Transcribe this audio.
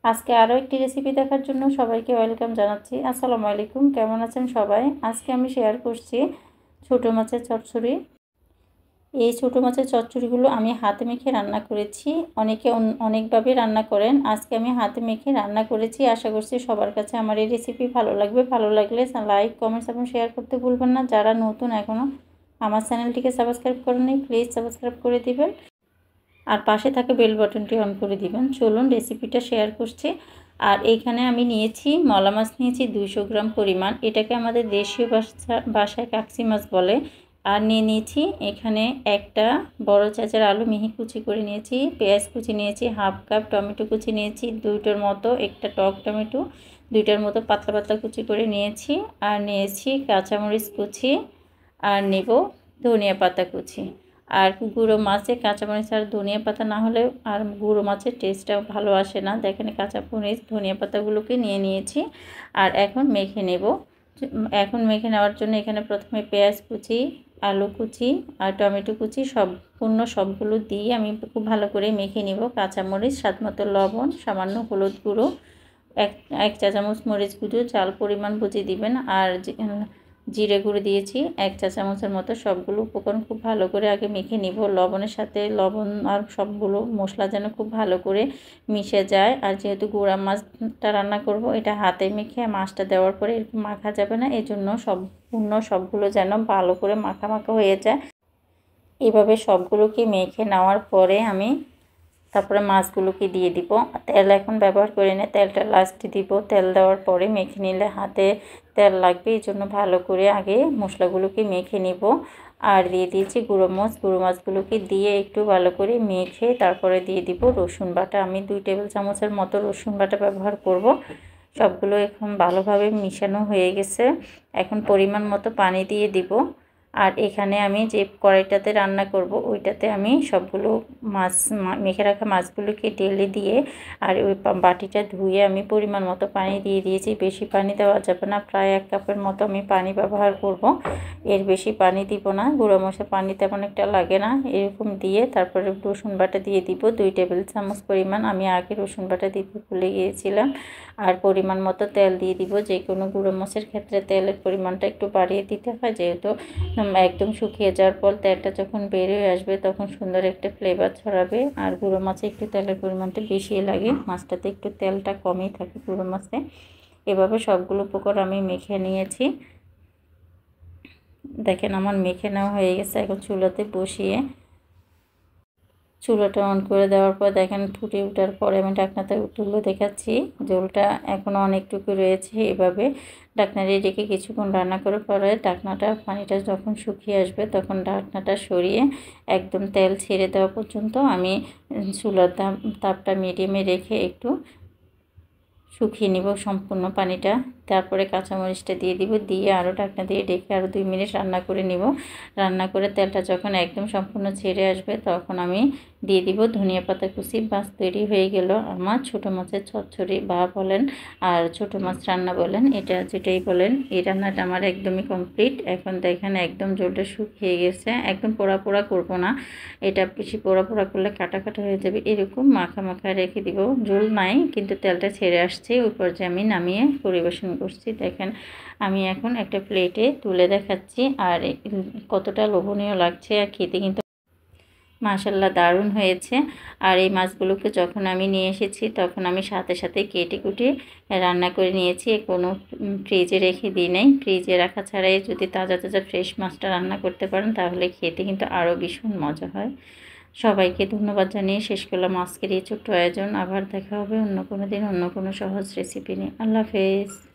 আজকে আরও একটি রেসিপি দেখার জন্য সবাইকে ওয়েলকাম জানাচ্ছি। আসসালামু আলাইকুম, কেমন আছেন সবাই? আজকে আমি শেয়ার করছি ছোটো মাছের চচ্চড়ি। এই ছোটো মাছের চচ্চড়িগুলো আমি হাতে মেখে রান্না করেছি। অনেকে অনেকভাবে রান্না করেন, আজকে আমি হাতে মেখে রান্না করেছি। আশা করছি সবার কাছে আমার এই রেসিপি ভালো লাগবে। ভালো লাগলে লাইক, কমেন্টস এবং শেয়ার করতে ভুলবেন না। যারা নতুন এখনও আমার চ্যানেলটিকে সাবস্ক্রাইব করেননি, প্লিজ সাবস্ক্রাইব করে দিবেন আর পাশে থাকা বেল বাটনটি অন করে দিবেন। চলুন রেসিপিটা শেয়ার করছি। আর এইখানে আমি নিয়েছি মলা মাছ, নিয়েছি 200 গ্রাম পরিমাণ। এটাকে আমাদের দেশীয় ভাষায় কাকসি মাছ বলে। আর নিয়েছি এখানে একটা বড় চাচার আলু মিহি কুচি করে নিয়েছি, পেঁয়াজ কুচি নিয়েছি, হাফ কাপ টমেটো কুচি নিয়েছি, দুইটার মতো, একটা টক টমেটো, দুইটার মতো পাতলা পাতলা কুচি করে নিয়েছি। আর নিয়েছি কাঁচামরিচ কুচি, আর নেব ধনিয়া পাতা কুচি। আর গুঁড়ো মাছে কাঁচামরিচ আর ধনিয়া পাতা না হলে আর গুঁড়ো মাছের টেস্টটাও ভালো আসে না। দেখেন কাঁচামরিচ ধনিয়া পাতাগুলোকে নিয়েছি। আর এখন মেখে নেব। এখন মেখে নেওয়ার জন্য এখানে প্রথমে পেঁয়াজ কুচি, আলু কুচি আর টমেটো কুচি সবগুলো দিয়ে আমি খুব ভালো করে মেখে নেব। কাঁচামরিচ, স্বাদমতো লবণ, সামান্য হলুদ গুঁড়ো, এক চা চামচ মরিচ গুঁড়ো, চাল পরিমাণ বুঝে দিবেন। আর জিরে গুঁড়ো দিয়েছি 1 চা চামচের মতো। সবগুলো উপকরণ খুব ভালো করে আগে মেখে নিব। লবণের সাথে লবণ আর সবগুলো মশলা যেন খুব ভালো করে মিশে যায়। আর যেহেতু গুঁড়া মাছটা রান্না করব, এটা হাতে মেখে মাছটা দেওয়ার পরে এরকম মাখা যাবে না, এজন্য সবগুলো যেন ভালো করে মাখা মাখা হয়ে যায়। এভাবে সবগুলোকে মেখে নেওয়ার পরে আমি তারপরে মাছগুলোকে দিয়ে দিব। তেল এখন ব্যবহার করি না, তেলটা লাস্টে দিব। তেল দেওয়ার পরে মেখে নিলে হাতে তেল লাগবে, এই জন্য ভালো করে আগে মশলাগুলোকে মেখে নিব। আর দিয়ে দিয়েছি গুঁড়ো মাছগুলোকে দিয়ে একটু ভালো করে মেখে তারপরে দিয়ে দিব রসুন বাটা। আমি 2 টেবিল চামচের মতো রসুন বাটা ব্যবহার করব। সবগুলো এখন ভালোভাবে মিশানো হয়ে গেছে। এখন পরিমাণ মতো পানি দিয়ে দিব। আর এখানে আমি যে কড়াইটাতে রান্না করব ওইটাতে আমি সবগুলো মাছ মেখে রাখা মাছগুলোকে ঢেলে দিয়ে আর ওই বাটিটা ধুয়ে আমি পরিমাণ মতো পানি দিয়ে দিয়েছি। বেশি পানি দেওয়া যাবে না, প্রায় 1 কাপের মতো আমি পানি ব্যবহার করব। এর বেশি পানি দিব না, গুঁড়ো মশলা পানি তেমন একটা লাগে না। এরকম দিয়ে তারপরে রসুন বাটা দিয়ে দিব 2 টেবিল চামচ পরিমাণ। আমি আগে রসুন বাটা দিতে ভুলে গিয়েছিলাম। আর পরিমাণ মতো তেল দিয়ে দিব। যে কোনো গুঁড়ো মাছের ক্ষেত্রে তেলের পরিমাণটা একটু বাড়িয়ে দিতে হয়, যেহেতু একদম শুকিয়ে যাওয়ার পর তেলটা যখন বেরিয়ে আসবে তখন সুন্দর একটা ফ্লেভার ছড়াবে। আর গুঁড়ো মাছে একটু তেলের পরিমাণটা বেশি লাগে, মাছটাতে একটু তেলটা কমই থাকে গুঁড়ো মাছে। এভাবে সবগুলো উপকরণ আমি মেখে নিয়েছি। দেখেন আমার মেখে নেওয়া হয়ে গেছে। এখন চুলাতে বসিয়ে চুলাটা অন করে দেওয়ার পর দেখেন ফুটে ওঠার পরে আমি ঢাকনাটা তুলে দেখাচ্ছি। ঝোলটা এখনও অনেকটুকু রয়েছে। এভাবে ঢাকনা দিয়ে রেখে কিছুক্ষণ রান্না করার পরে পানিটা যখন শুকিয়ে আসবে তখন ঢাকনাটা সরিয়ে একদম তেল ছেড়ে দেওয়া পর্যন্ত আমি চুলার তাপটা মিডিয়ামে রেখে একটু শুকিয়ে নিব সম্পূর্ণ পানিটা। তারপরে কাঁচামরিচটা দিয়ে দিব, দিয়ে আরও ঢাকনা দিয়ে ঢেকে আরও 2 মিনিট রান্না করে নিব। রান্না করে তেলটা যখন একদম সম্পূর্ণ ছেড়ে আসবে তখন আমি দিয়ে দিব ধনিয়া পাতা কুচি। বাস তৈরি হয়ে গেল আমার ছোটো মাছের চচ্চড়ি বা বলেন আর ছোটো মাছ রান্না বলেন, এটা যেটাই বলেন। এই রান্নাটা আমার একদমই কমপ্লিট। এখন দেখেন একদম ঝোলটা শুকিয়ে গেছে। একদম পোড়া পোড়া করবো না, এটা বেশি পোড়া পোড়া করলে কাটা কাটা হয়ে যাবে। এরকম মাখা মাখা রেখে দিব। ঝোল নাই কিন্তু তেলটা ছেড়ে আসছে। ওই পর্যায়ে আমি নামিয়ে পরিবেশন করছি। দেখেন আমি এখন একটা প্লেটে তুলে দেখাচ্ছি। আর কতটা লোভনীয় লাগছে, আর খেতে কিন্তু মাশাআল্লাহ দারুণ হয়েছে। আর এই মাছগুলোকে যখন আমি নিয়ে এসেছি তখন আমি সাথে সাথে কেটে কুটে রান্না করে নিয়েছি। কোনো ফ্রিজে রেখে দিই নাই। ফ্রিজে রাখা ছাড়াই যদি তাজা তাজা ফ্রেশ মাছটা রান্না করতে পারেন তাহলে খেতে কিন্তু আরও ভীষণ মজা হয়। সবাইকে ধন্যবাদ জানিয়ে শেষ করলাম আজকের এই ছোট্ট আয়োজন। আবার দেখা হবে অন্য কোনো দিন অন্য কোনো সহজ রেসিপি নিয়ে। আল্লাহ হাফেজ।